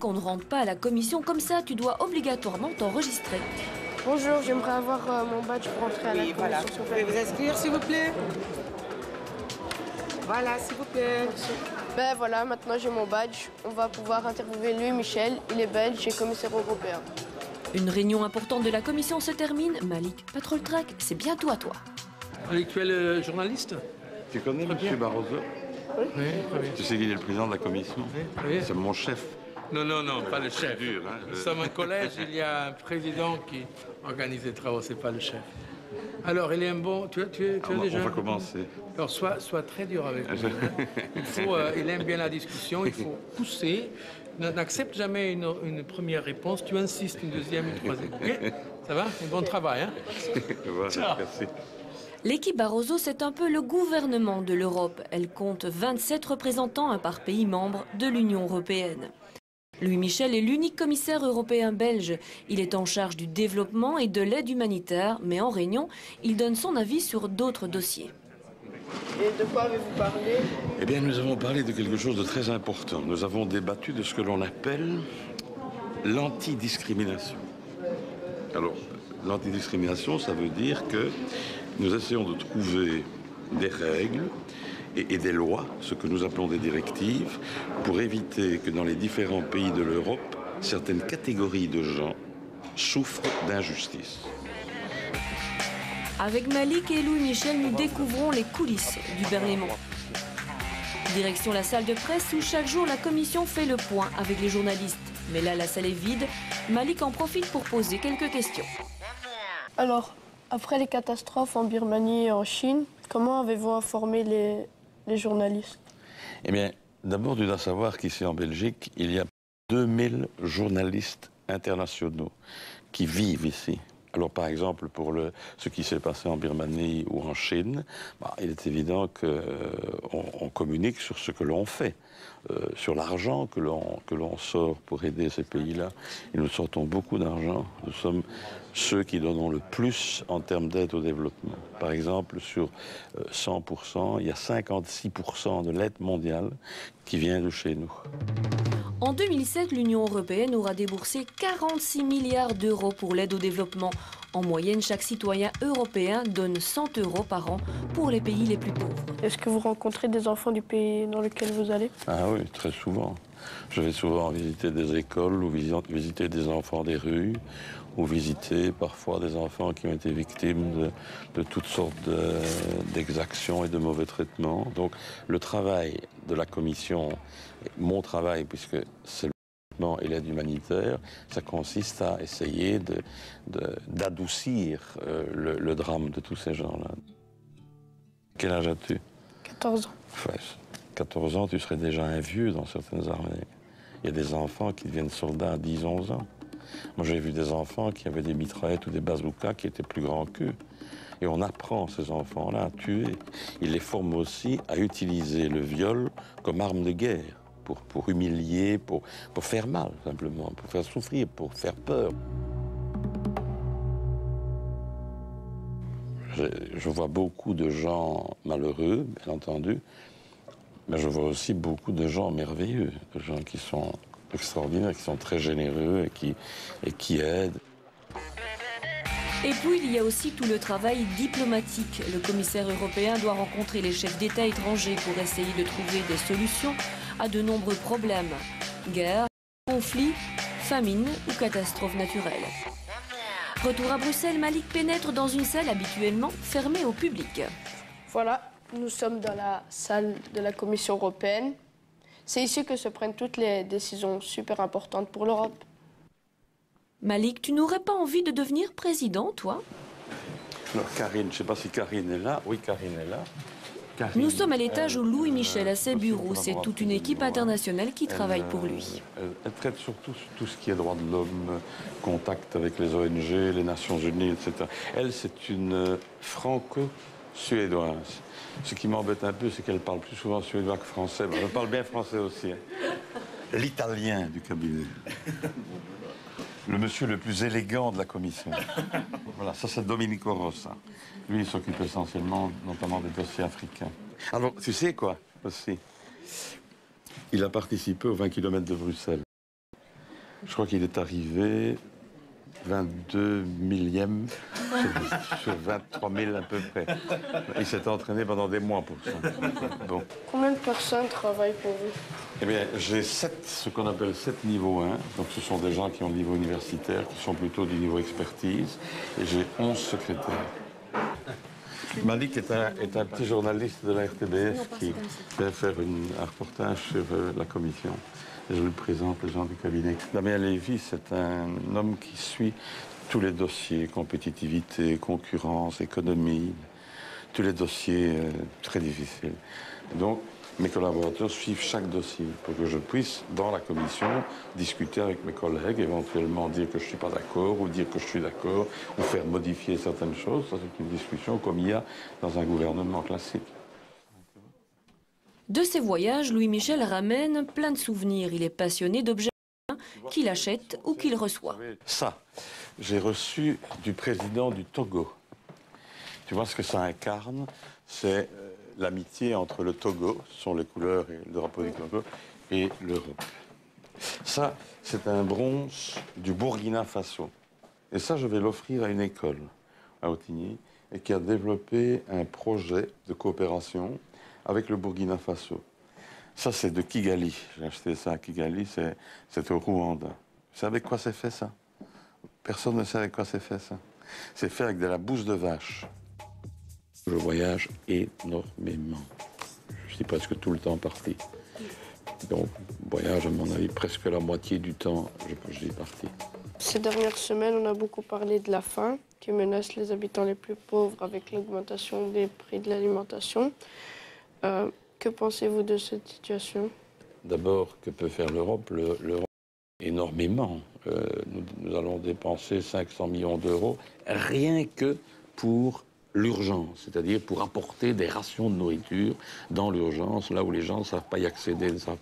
Qu'on ne rentre pas à la commission comme ça, tu dois obligatoirement t'enregistrer. Bonjour, j'aimerais avoir mon badge pour entrer à la commission. Voilà. Vous pouvez vous inscrire, s'il vous plaît? Voilà, s'il vous plaît. Merci. Ben voilà, maintenant j'ai mon badge. On va pouvoir interviewer Louis Michel. Il est belge et commissaire européen. Une réunion importante de la commission se termine. Malik, Patrol Track, c'est bientôt à toi. Malik, tu es le journaliste? Tu connais M. Barroso? Oui, très bien. Tu sais qu'il est le président de la commission? Oui. C'est mon chef. Non, pas le chef. Dur, hein, Nous sommes un collège, il y a un président qui organise les travaux, c'est pas le chef. Alors, il est un bon... Tu as déjà... On va commencer. Alors, sois très dur avec lui. Il aime bien la discussion, il faut pousser. N'accepte jamais une première réponse, tu insistes une deuxième, une troisième. Okay? Ça va? Un bon travail, hein? Voilà, merci. L'équipe Barroso, c'est un peu le gouvernement de l'Europe. Elle compte 27 représentants, un par pays membre de l'Union européenne. Louis Michel est l'unique commissaire européen belge. Il est en charge du développement et de l'aide humanitaire, mais en réunion, il donne son avis sur d'autres dossiers. Et de quoi avez-vous parlé? Eh bien, nous avons parlé de quelque chose de très important. Nous avons débattu de ce que l'on appelle l'antidiscrimination. Alors, l'antidiscrimination, ça veut dire que nous essayons de trouver des règles et des lois, ce que nous appelons des directives, pour éviter que dans les différents pays de l'Europe, certaines catégories de gens souffrent d'injustice. Avec Malik et Louis Michel, nous découvrons les coulisses du Berlaymont. Direction la salle de presse où chaque jour la commission fait le point avec les journalistes. Mais là, la salle est vide. Malik en profite pour poser quelques questions. Alors, après les catastrophes en Birmanie et en Chine, comment avez-vous informé les journalistes? Eh bien, d'abord, tu dois savoir qu'ici en Belgique, il y a 2000 journalistes internationaux qui vivent ici. Alors, par exemple, pour ce qui s'est passé en Birmanie ou en Chine, il est évident qu'on communique sur ce que l'on fait, sur l'argent que l'on sort pour aider ces pays-là. Et nous sortons beaucoup d'argent. Nous sommes ceux qui donnons le plus en termes d'aide au développement. Par exemple, sur 100%, il y a 56% de l'aide mondiale qui vient de chez nous. En 2007, l'Union européenne aura déboursé 46 milliards d'euros pour l'aide au développement. En moyenne, chaque citoyen européen donne 100 euros par an pour les pays les plus pauvres. Est-ce que vous rencontrez des enfants du pays dans lequel vous allez? Ah oui, très souvent. Je vais souvent visiter des écoles ou visiter des enfants des rues ou visiter parfois des enfants qui ont été victimes de toutes sortes d'exactions et de mauvais traitements. Donc le travail de la commission, mon travail, puisque c'est le développement et l'aide humanitaire, ça consiste à essayer d'adoucir le drame de tous ces gens-là. Quel âge as-tu? 14 ans. Ouais, 14 ans, tu serais déjà un vieux dans certaines armées. Il y a des enfants qui deviennent soldats à 10-11 ans. Moi, j'ai vu des enfants qui avaient des mitraillettes ou des bazookas qui étaient plus grands qu'eux. Et on apprend ces enfants-là à tuer. Ils les forment aussi à utiliser le viol comme arme de guerre, pour humilier, pour faire mal, simplement, pour faire souffrir, pour faire peur. Je vois beaucoup de gens malheureux, bien entendu, mais je vois aussi beaucoup de gens merveilleux, de gens qui sont extraordinaires, qui sont très généreux et qui aident. Et puis, il y a aussi tout le travail diplomatique. Le commissaire européen doit rencontrer les chefs d'État étrangers pour essayer de trouver des solutions à de nombreux problèmes. Guerre, conflits, famine ou catastrophes naturelles. Retour à Bruxelles, Malik pénètre dans une salle habituellement fermée au public. Voilà, nous sommes dans la salle de la Commission européenne. C'est ici que se prennent toutes les décisions super importantes pour l'Europe. Malik, tu n'aurais pas envie de devenir président, toi? Alors, Karine, je ne sais pas si Karine est là. Oui, Karine est là. Karine, nous sommes à l'étage où Louis Michel a ses bureaux. C'est toute une équipe internationale qui travaille pour lui. Elle traite surtout tout ce qui est droits de l'homme, contact avec les ONG, les Nations Unies, etc. Elle, c'est une franco-suédoise. Ce qui m'embête un peu, c'est qu'elle parle plus souvent suédois que français. Elle parle bien français aussi. Hein. L'italien du cabinet. Le monsieur le plus élégant de la commission. Voilà, ça c'est Domenico Rossa. Lui, il s'occupe essentiellement, notamment des dossiers africains. Alors, tu sais quoi, aussi? Il a participé aux 20 km de Bruxelles. Je crois qu'il est arrivé 22 millième sur 23 000 à peu près. Il s'est entraîné pendant des mois pour ça. Bon. Combien de personnes travaillent pour vous? Eh bien, j'ai ce qu'on appelle 7 niveaux 1. Donc, ce sont des gens qui ont le niveau universitaire, qui sont plutôt du niveau expertise. Et j'ai 11 secrétaires. Malik est un petit journaliste de la RTBF qui vient faire un reportage sur la commission. Et je lui présente les gens du cabinet. Damien Lévy, c'est un homme qui suit tous les dossiers, compétitivité, concurrence, économie, tous les dossiers très difficiles. Donc, mes collaborateurs suivent chaque dossier pour que je puisse, dans la commission, discuter avec mes collègues, éventuellement dire que je ne suis pas d'accord ou dire que je suis d'accord ou faire modifier certaines choses. Ça, c'est une discussion comme il y a dans un gouvernement classique. De ses voyages, Louis Michel ramène plein de souvenirs. Il est passionné d'objets qu'il achète ou qu'il reçoit. Ça, j'ai reçu du président du Togo. Tu vois ce que ça incarne? C'est l'amitié entre le Togo, ce sont les couleurs et le drapeau du Togo, et l'Europe. Ça, c'est un bronze du Burkina Faso. Et ça, je vais l'offrir à une école à Ottignies, et qui a développé un projet de coopération avec le Burkina Faso. Ça, c'est de Kigali. J'ai acheté ça à Kigali, c'est au Rwanda. Vous savez avec quoi c'est fait, ça? Personne ne sait avec quoi c'est fait, ça. C'est fait avec de la bouse de vache. Je voyage énormément. Je suis presque tout le temps parti. Donc, voyage, à mon avis, presque la moitié du temps, je suis parti. Ces dernières semaines, on a beaucoup parlé de la faim qui menace les habitants les plus pauvres avec l'augmentation des prix de l'alimentation. Que pensez-vous de cette situation? D'abord, que peut faire l'Europe? L'Europe, énormément. Nous allons dépenser 500 millions d'euros rien que pour l'urgence, c'est-à-dire pour apporter des rations de nourriture dans l'urgence, là où les gens ne savent pas y accéder, ne savent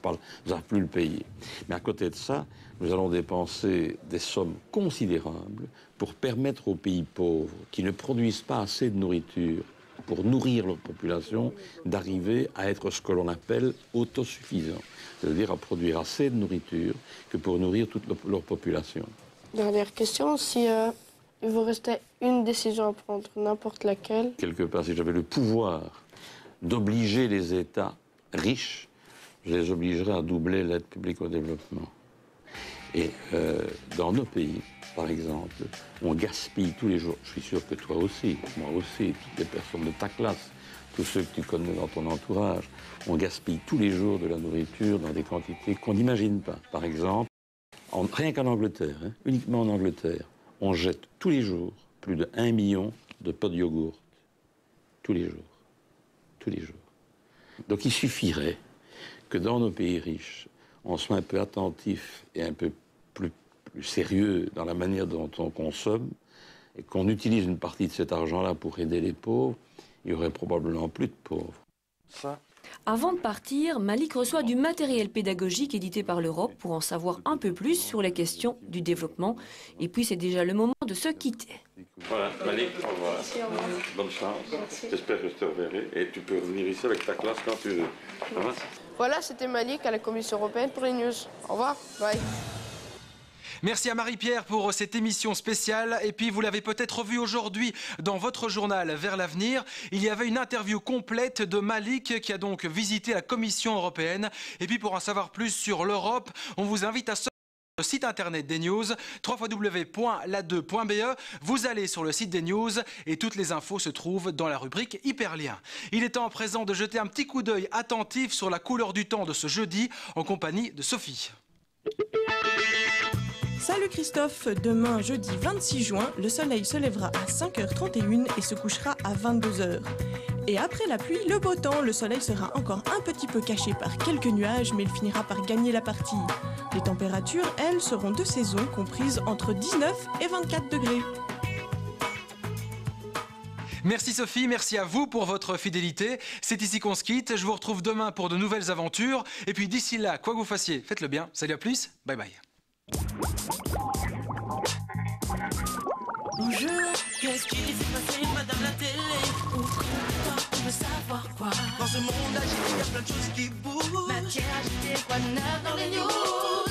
plus le payer. Mais à côté de ça, nous allons dépenser des sommes considérables pour permettre aux pays pauvres qui ne produisent pas assez de nourriture pour nourrir leur population, d'arriver à être ce que l'on appelle autosuffisant, c'est-à-dire à produire assez de nourriture que pour nourrir toute leur population. Dernière question, si il vous restait une décision à prendre, n'importe laquelle. Quelque part, si j'avais le pouvoir d'obliger les États riches, je les obligerais à doubler l'aide publique au développement. Et dans nos pays, par exemple, on gaspille tous les jours. Je suis sûr que toi aussi, moi aussi, toutes les personnes de ta classe, tous ceux que tu connais dans ton entourage, on gaspille tous les jours de la nourriture dans des quantités qu'on n'imagine pas. Par exemple, rien qu'en Angleterre, uniquement en Angleterre, on jette tous les jours plus de 1 million de pots de yogourt. Tous les jours. Tous les jours. Donc il suffirait que dans nos pays riches, on soit un peu attentif et un peu plus sérieux dans la manière dont on consomme et qu'on utilise une partie de cet argent-là pour aider les pauvres, il y aurait probablement plus de pauvres. Ça. Avant de partir, Malik reçoit du matériel pédagogique édité par l'Europe pour en savoir un peu plus sur les questions du développement. Et puis c'est déjà le moment de se quitter. Voilà, Malik, au revoir. Merci, au revoir. Bonne chance. J'espère que je te reverrai. Et tu peux revenir ici avec ta classe quand tu veux. Voilà, c'était Malik à la Commission européenne pour les news. Au revoir, bye. Merci à Marie-Pierre pour cette émission spéciale. Et puis, vous l'avez peut-être vu aujourd'hui dans votre journal Vers l'avenir. Il y avait une interview complète de Malik qui a donc visité la Commission européenne. Et puis, pour en savoir plus sur l'Europe, on vous invite à le site internet des news, www.la2.be. Vous allez sur le site des news et toutes les infos se trouvent dans la rubrique Hyperlien. Il est temps à présent de jeter un petit coup d'œil attentif sur la couleur du temps de ce jeudi en compagnie de Sophie. Salut Christophe, demain jeudi 26 juin, le soleil se lèvera à 5h31 et se couchera à 22h. Et après la pluie, le beau temps, le soleil sera encore un petit peu caché par quelques nuages, mais il finira par gagner la partie. Les températures, elles, seront de saison, comprises entre 19 et 24 degrés. Merci Sophie, merci à vous pour votre fidélité. C'est ici qu'on se quitte. Je vous retrouve demain pour de nouvelles aventures. Et puis d'ici là, quoi que vous fassiez, faites-le bien. Salut, à plus. Bye bye. Bonjour, qu'est-ce qui s'est passé, madame la télé? On veut savoir quoi? Dans ce monde agité, il y a plein de choses qui bougent. Matière agitée, quoi de neuf dans les news?